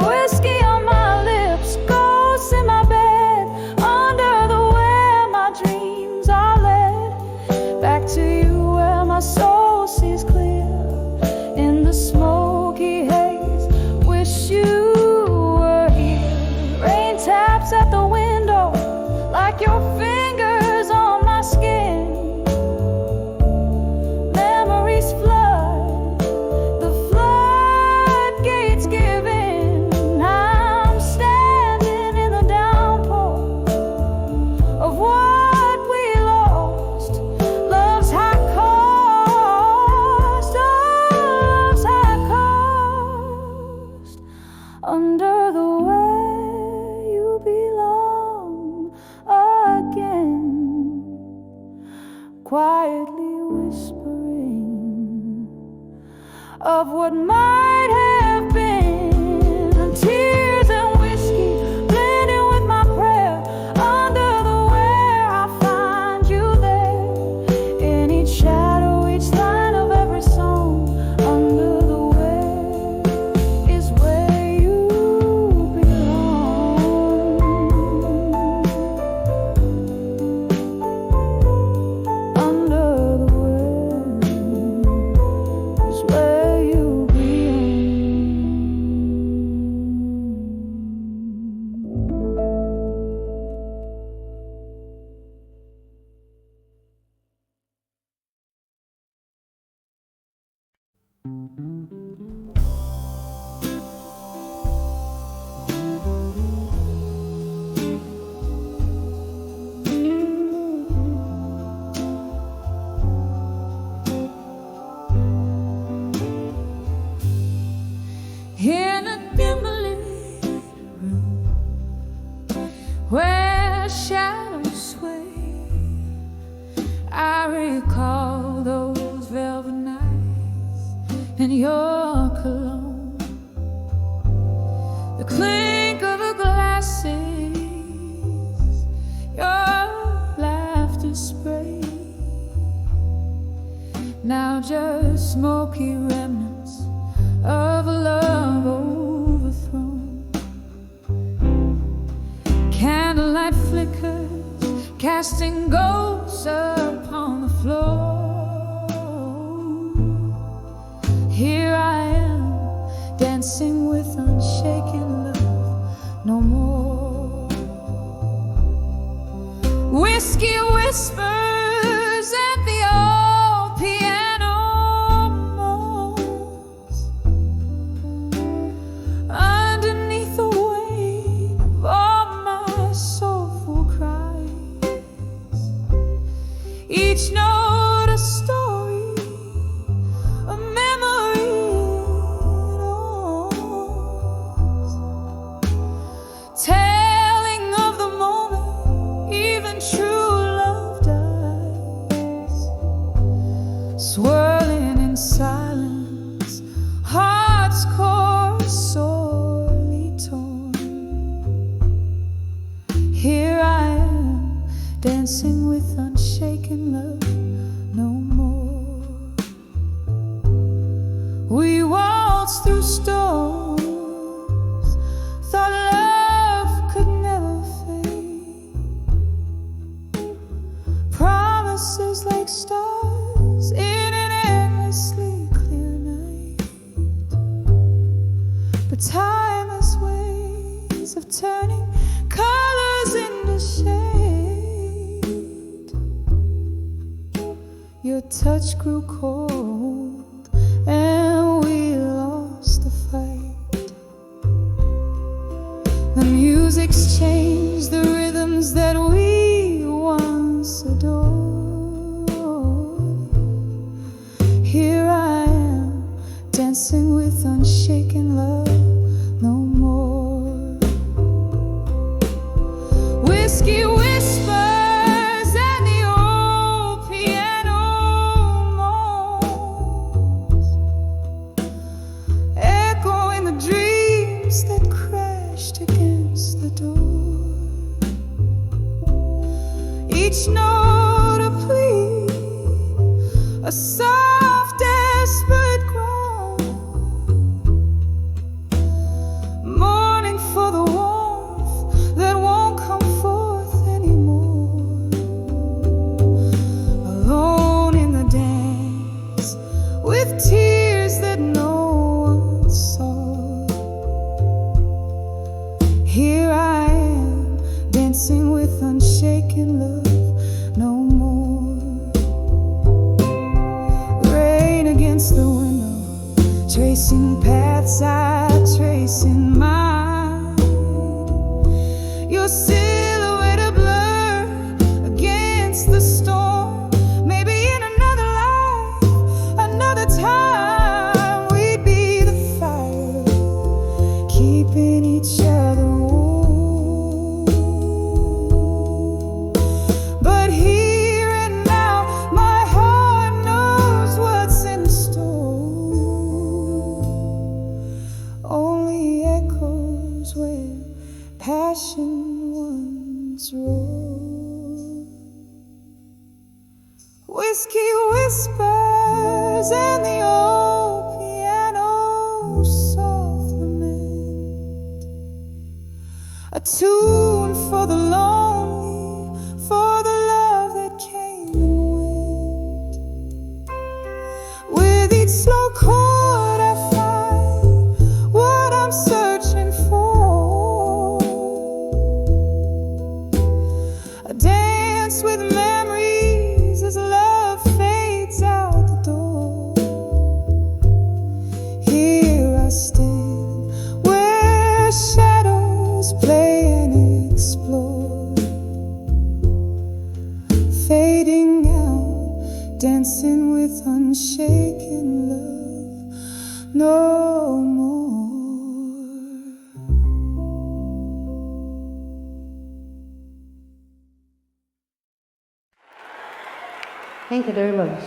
Whiskey on my lips, ghosts in my bed, under the where my dreams are led. Back to you where my soul sees clear in the smoky haze. Wish you were here. Rain taps at the window like your fingers on my skin. Memories flood, the floodgates give in. I'm standing in the downpour of what we lost. Love's high cost, oh, love's high cost. Under the way you belong again, quietly whispering of what might have been. Tears and whiskey blending with my prayer. Under the where I find you there, in each shadow, each line of every song. Under the where is where you belong. Under the where is where you belong. I recall those velvet nights and your cologne, the clink of the glasses, your laughter spray. Now just smoky remnants of a love overthrown. Candlelight flickers, casting ghosts upon the floor. Here I am, dancing with unshaken love no more. Whiskey whispers at the old piano moans underneath the weight of all my soulful cries. Each note a story, a memory it owns, telling of the moment even true love dies. Swirling in silence, heart's core sorely torn. Here I am, dancing with unshaken love no more. We waltzed through storms, thought love could never fade. Promises like stars in an endlessly clear night. But time has ways of turning colors into shade. Your touch grew cold and we lost the fight. The music's changed the rhythms that we once adored. Here I am, dancing with unshaken love no more. Whiskey whispers and the old piano moans, echoing the dreams that crashed against the door. Each note a plea, a soft desperate groan, mourning for the warmth that won't come forth anymore. Alone in the dance, with tears that no one saw. Here I am, dancing with unshaken love no more. Rain against the window, tracing paths I trace in mine. Your silhouette a blur against the storm. Maybe in another life, another time, we'd be the fire, keeping each other warm. But here and now, my heart knows what's in store. Only echoes where passion once roared. Whiskey whispers and the old piano soft lament, a tune for the lonely, for the love that came and went. With each slow chord I find what I'm searching for. A dance with memories as love fades out the door. Here I stand, where shadows play and explore, fading out, dancing with unshaken love no more. Thank you very much.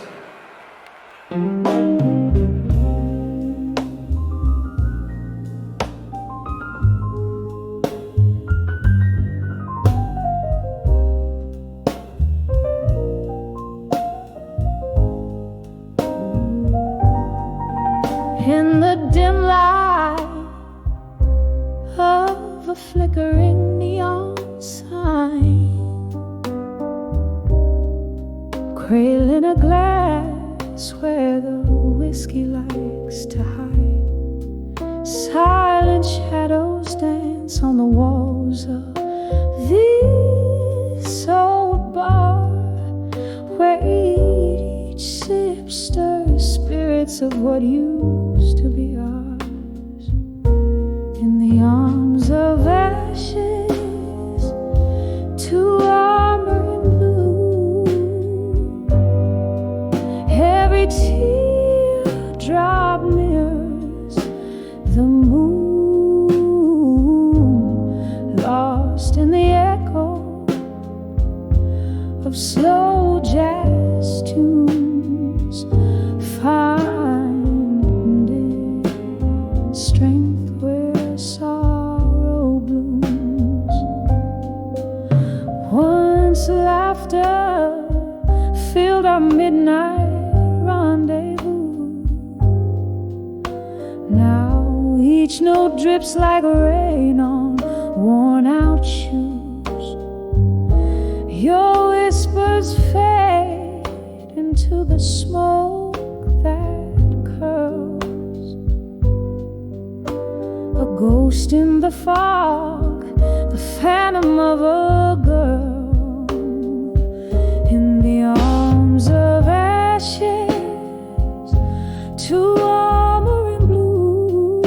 In the dim light of a flickering neon sign, cradle in a glass where the whiskey likes to hide, silent shadows dance on the walls of this old bar, where each sip stirs spirits of what used to be ours. In the arms of ashes, to armor in blue, every teardrop mirrors the moon, lost in the echo of slow jazz tunes, finding strength where sorrow blooms. Once laughter filled our midnight rendezvous, now each note drips like rain on worn out shoes. Your whispers fade into the smoke that curls, a ghost in the fog, the phantom of a girl. In the arms of ashes, to armor in blue,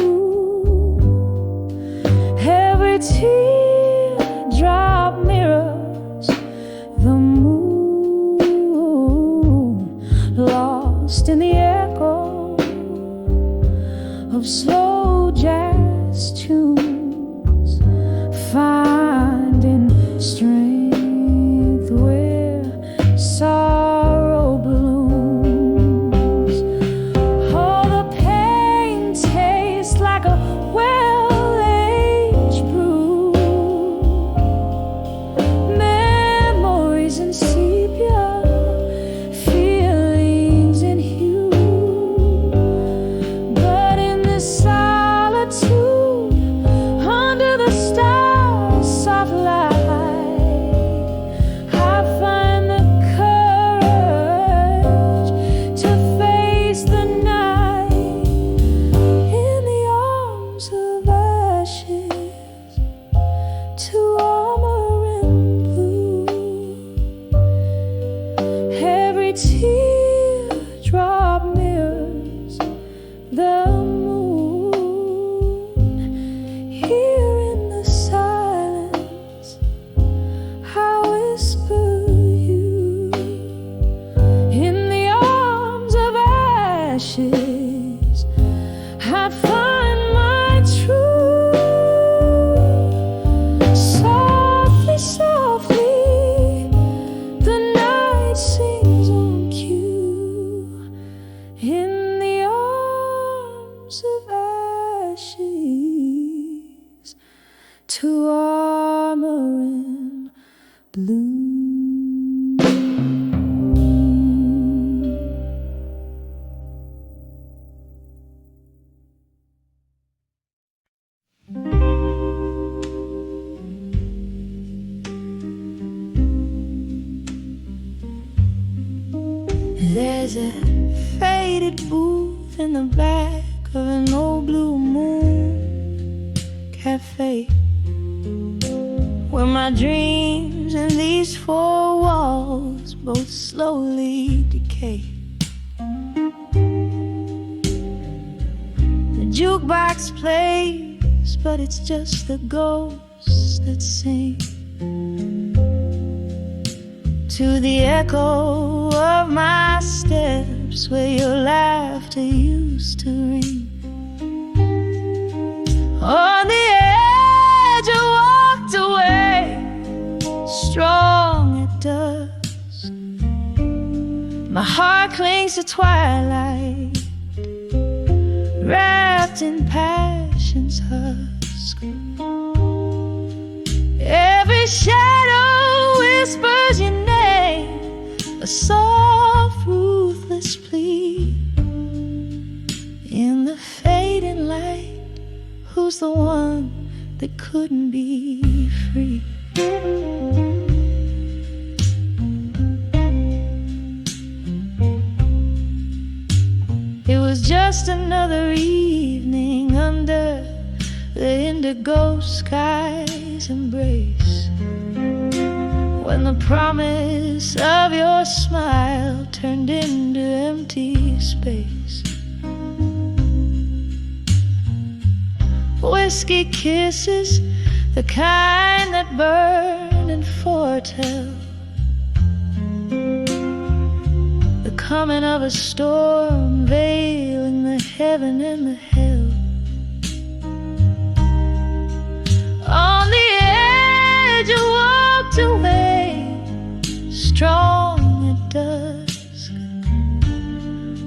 every teardrop mirrors the moon, lost in the echo of slow jazz tunes, finding strength where sorrow blooms. Oh, the pain tastes like a well-aged brew, memories in sepia, feelings in hue. But in this solitude, under the stars' soft light, I find the courage to face the night. In the arms of ashes, to armor in blue, every teardrop mirrors the moon. Here in the silence, I whisper you. In the arms of ashes, I find my truth. Softly, softly, the night sings on cue. In the arms of ashes, to armor in blue. There's a faded booth in the back of an old blue moon cafe, where my dreams and these four walls both slowly decay. The jukebox plays, but it's just the ghosts that sing to the echo of my steps, where your laughter used to ring. On the edge I walked away, strong at dusk, My heart clings to twilight, wrapped in passion's husk. Every shadow whispers your name, a soft, ruthless plea. In the fading light, who's the one that couldn't be free? It was just another evening under the indigo sky's embrace, when the promise of your smile turned into empty space. Whiskey kisses, the kind that burn and foretell the coming of a storm, veiling the heaven and the hell. On the edge you walked away, strong at dusk.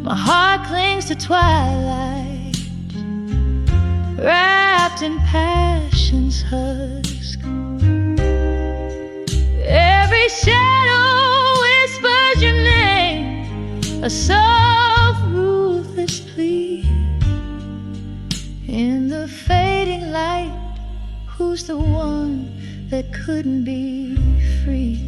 My heart clings to twilight, wrapped in passion's husk. Every shadow whispers your name, a soft, ruthless plea. In the fading light, who's the one that couldn't be free?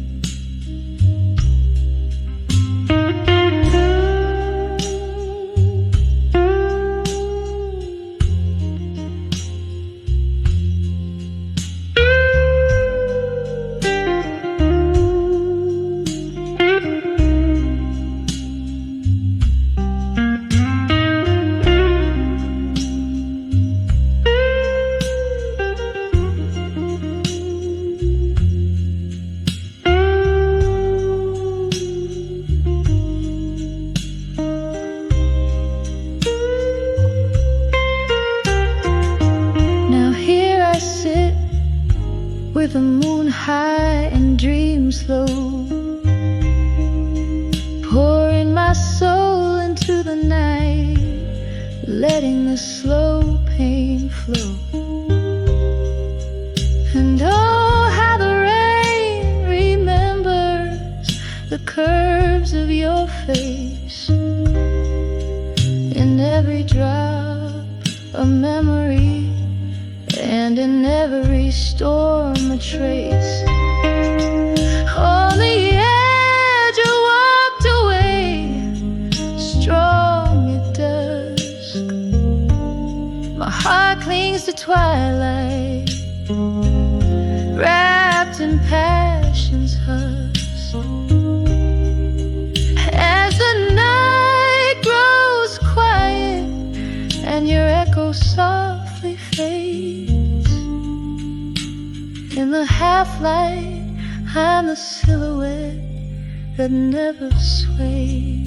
With the moon high and dreams low, pouring my soul into the night, letting the slow pain flow. And oh, how the rain remembers the curves of your face, in every drop a memory, and in every storm a trace. On the edge you walked away, strong at dusk. My heart clings to twilight, wrapped in passion's husk. As the night grows quiet and your echo softly fades, in the half-light, I'm the silhouette that never sways.